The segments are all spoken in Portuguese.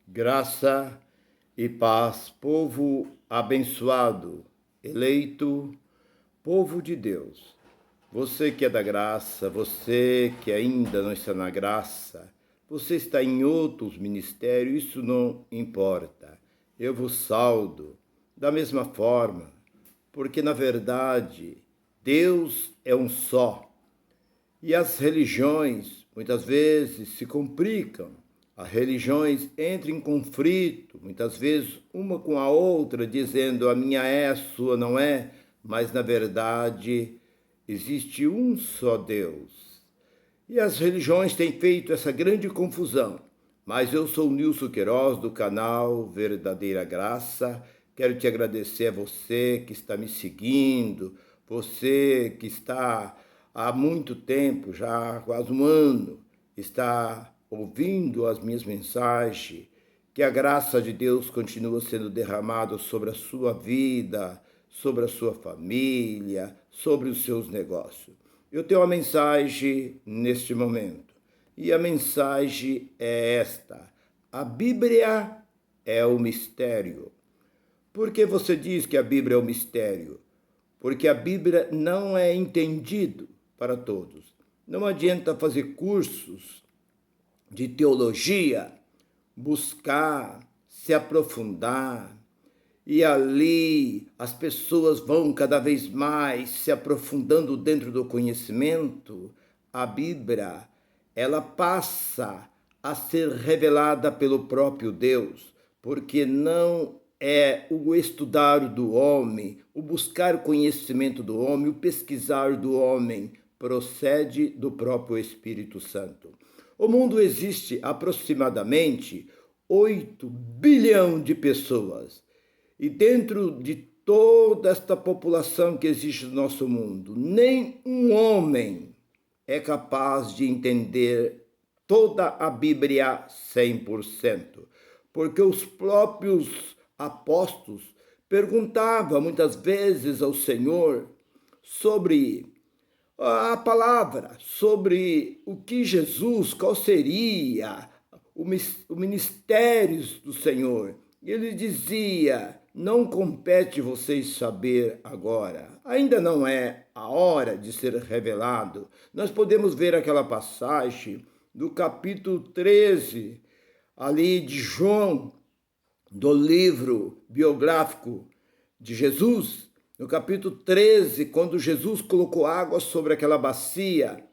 Graça e paz, povo abençoado, eleito, povo de Deus. Você que é da graça, você que ainda não está na graça, você está em outros ministérios, isso não importa. Eu vos saldo da mesma forma, porque na verdade Deus é um só. E as religiões muitas vezes se complicam. As religiões entram em conflito, muitas vezes uma com a outra, dizendo a minha é, a sua não é, mas na verdade existe um só Deus. E as religiões têm feito essa grande confusão. Mas eu sou Nilson Queiroz, do canal Verdadeira Graça. Quero te agradecer a você que está me seguindo, você que está há muito tempo, já quase um ano, está ouvindo as minhas mensagens. Que a graça de Deus continua sendo derramada sobre a sua vida, sobre a sua família, sobre os seus negócios. Eu tenho uma mensagem neste momento. E a mensagem é esta: a Bíblia é o mistério. Por que você diz que a Bíblia é o mistério? Porque a Bíblia não é entendido para todos. Não adianta fazer cursos de teologia, buscar, se aprofundar, e ali as pessoas vão cada vez mais se aprofundando dentro do conhecimento. A Bíblia, ela passa a ser revelada pelo próprio Deus, porque não é o estudar do homem, o buscar conhecimento do homem, o pesquisar do homem, procede do próprio Espírito Santo. O mundo existe aproximadamente 8 bilhões de pessoas. E dentro de toda esta população que existe no nosso mundo, nem um homem é capaz de entender toda a Bíblia 100%. Porque os próprios apóstolos perguntavam muitas vezes ao Senhor sobre a palavra, sobre o que Jesus, qual seria o ministério do Senhor. E ele dizia: não compete vocês saber agora. Ainda não é a hora de ser revelado. Nós podemos ver aquela passagem do capítulo 13, ali de João, do livro biográfico de Jesus, no capítulo 13, quando Jesus colocou água sobre aquela bacia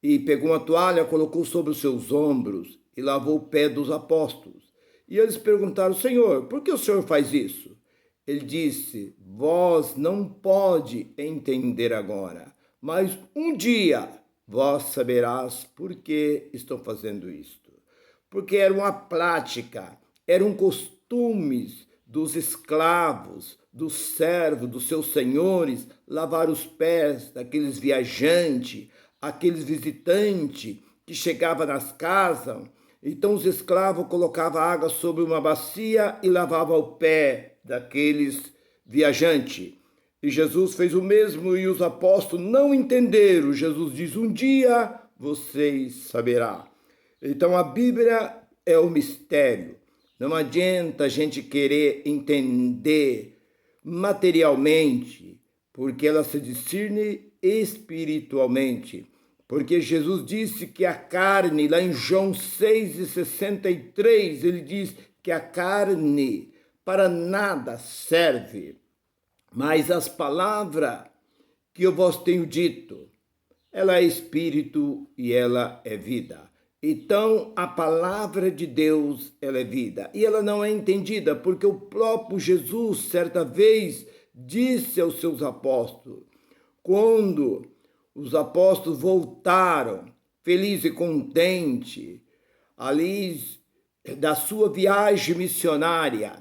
e pegou uma toalha, colocou sobre os seus ombros e lavou o pé dos apóstolos. E eles perguntaram: Senhor, por que o Senhor faz isso? Ele disse: vós não pode entender agora, mas um dia vós saberás por que estou fazendo isto. Porque era uma prática, eram costumes dos escravos, dos servos, dos seus senhores, lavar os pés daqueles viajantes, aqueles visitantes que chegavam nas casas. Então os escravos colocavam água sobre uma bacia e lavavam o pé daqueles viajantes. E Jesus fez o mesmo e os apóstolos não entenderam. Jesus diz: um dia vocês saberão. Então a Bíblia é o mistério. Não adianta a gente querer entender materialmente, porque ela se discerne espiritualmente. Porque Jesus disse que a carne, lá em João 6,63, ele diz que a carne para nada serve, mas as palavras que eu vos tenho dito, ela é espírito e ela é vida. Então, a palavra de Deus, ela é vida. E ela não é entendida, porque o próprio Jesus, certa vez, disse aos seus apóstolos, quando os apóstolos voltaram, felizes e contentes, ali da sua viagem missionária,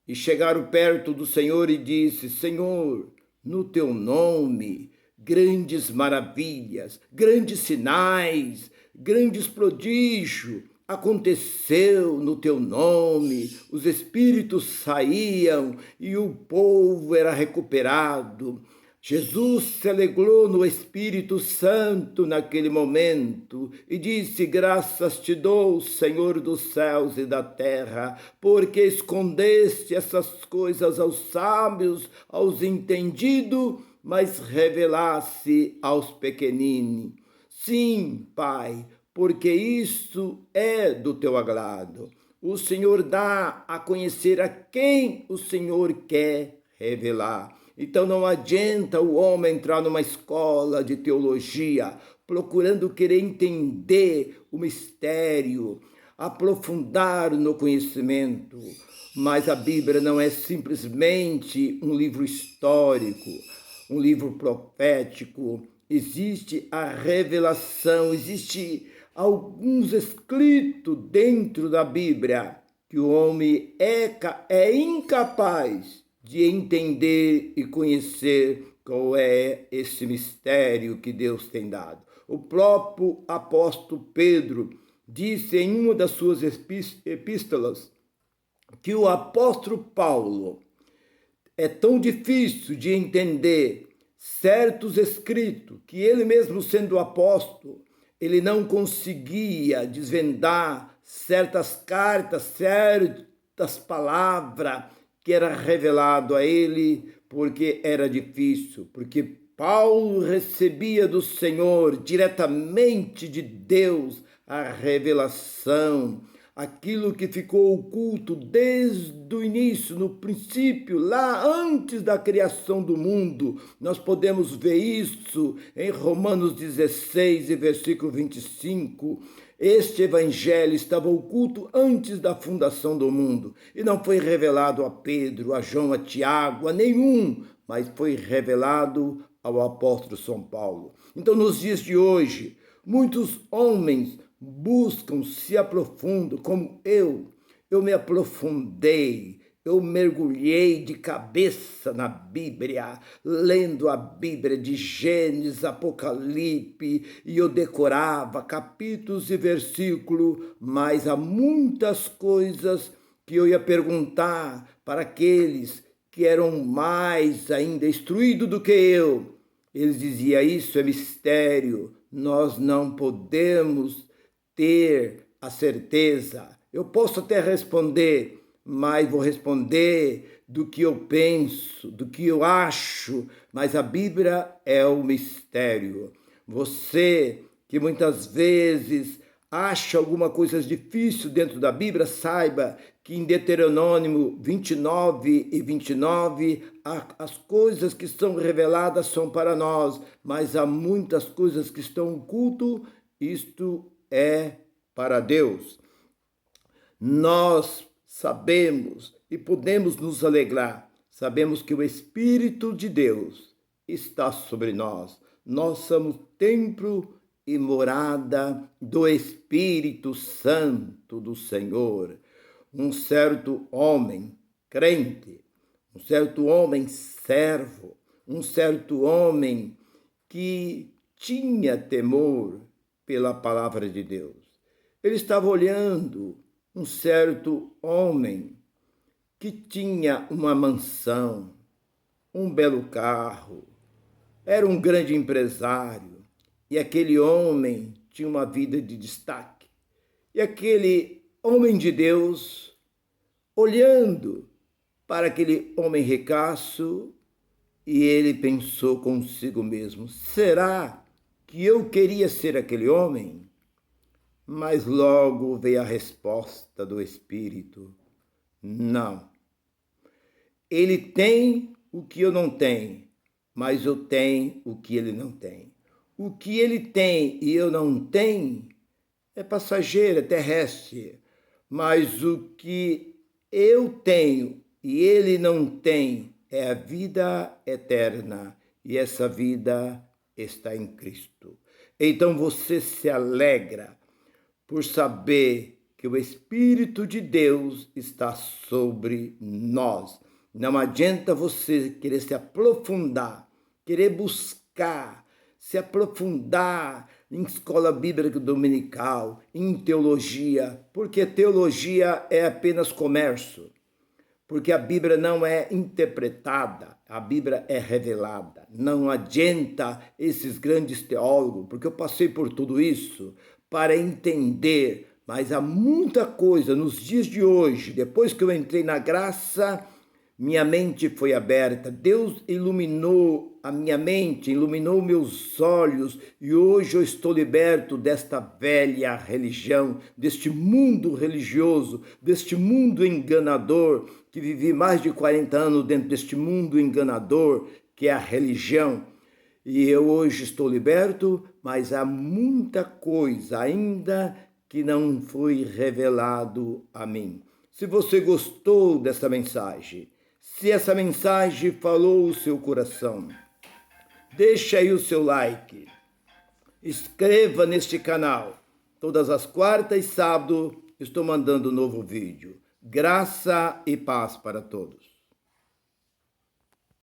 e chegaram perto do Senhor e disse: Senhor, no teu nome, grandes maravilhas, grandes sinais, grandes prodígios aconteceu no teu nome, os espíritos saíam e o povo era recuperado. Jesus se alegrou no Espírito Santo naquele momento e disse: graças te dou, Senhor dos céus e da terra, porque escondeste essas coisas aos sábios, aos entendidos, mas revelaste aos pequeninos. Sim, Pai, porque isso é do teu agrado. O Senhor dá a conhecer a quem o Senhor quer revelar. Então não adianta o homem entrar numa escola de teologia procurando querer entender o mistério, aprofundar no conhecimento. Mas a Bíblia não é simplesmente um livro histórico, um livro profético. Existe a revelação, existe alguns escritos dentro da Bíblia que o homem é incapaz de entender e conhecer qual é esse mistério que Deus tem dado. O próprio apóstolo Pedro disse em uma das suas epístolas que o apóstolo Paulo é tão difícil de entender certos escritos que ele mesmo sendo apóstolo, ele não conseguia desvendar certas cartas, certas palavras que era revelado a ele, porque era difícil, porque Paulo recebia do Senhor, diretamente de Deus, a revelação, aquilo que ficou oculto desde o início, no princípio, lá antes da criação do mundo. Nós podemos ver isso em Romanos 16, versículo 25. Este evangelho estava oculto antes da fundação do mundo e não foi revelado a Pedro, a João, a Tiago, a nenhum, mas foi revelado ao apóstolo São Paulo. Então, nos dias de hoje, muitos homens buscam, se aprofundam, como eu me aprofundei, eu mergulhei de cabeça na Bíblia, lendo a Bíblia de Gênesis, Apocalipse, e eu decorava capítulos e versículos, mas há muitas coisas que eu ia perguntar para aqueles que eram mais ainda instruídos do que eu. Eles diziam: isso é mistério, nós não podemos ter a certeza. Eu posso até responder, mas vou responder do que eu penso, do que eu acho, mas a Bíblia é o mistério. Você que muitas vezes acha alguma coisa difícil dentro da Bíblia, saiba que em Deuteronômio 29:29, as coisas que são reveladas são para nós, mas há muitas coisas que estão ocultas, isto é para Deus. Nós sabemos e podemos nos alegrar, sabemos que o Espírito de Deus está sobre nós. Nós somos templo e morada do Espírito Santo do Senhor. Um certo homem crente, um certo homem servo, um certo homem que tinha temor pela palavra de Deus. Ele estava olhando um certo homem que tinha uma mansão, um belo carro, era um grande empresário, e aquele homem tinha uma vida de destaque. E aquele homem de Deus, olhando para aquele homem ricaço, e ele pensou consigo mesmo: será que eu queria ser aquele homem? Mas logo veio a resposta do Espírito: não. Ele tem o que eu não tenho, mas eu tenho o que ele não tem. O que ele tem e eu não tenho é passageiro, é terrestre, mas o que eu tenho e ele não tem é a vida eterna, e essa vida está em Cristo. Então você se alegra por saber que o Espírito de Deus está sobre nós. Não adianta você querer se aprofundar, querer buscar, se aprofundar em escola bíblica dominical, em teologia, porque teologia é apenas comércio. porque a Bíblia não é interpretada, a Bíblia é revelada. Não adianta esses grandes teólogos, porque eu passei por tudo isso para entender, mas há muita coisa nos dias de hoje, depois que eu entrei na graça, minha mente foi aberta, Deus iluminou a minha mente, iluminou meus olhos e hoje eu estou liberto desta velha religião, deste mundo religioso, deste mundo enganador, que vivi mais de 40 anos dentro deste mundo enganador, que é a religião. E eu hoje estou liberto, mas há muita coisa ainda que não foi revelado a mim. Se você gostou dessa mensagem, se essa mensagem falou o seu coração, deixe aí o seu like, inscreva neste canal. Todas as quartas e sábados estou mandando um novo vídeo. Graça e paz para todos.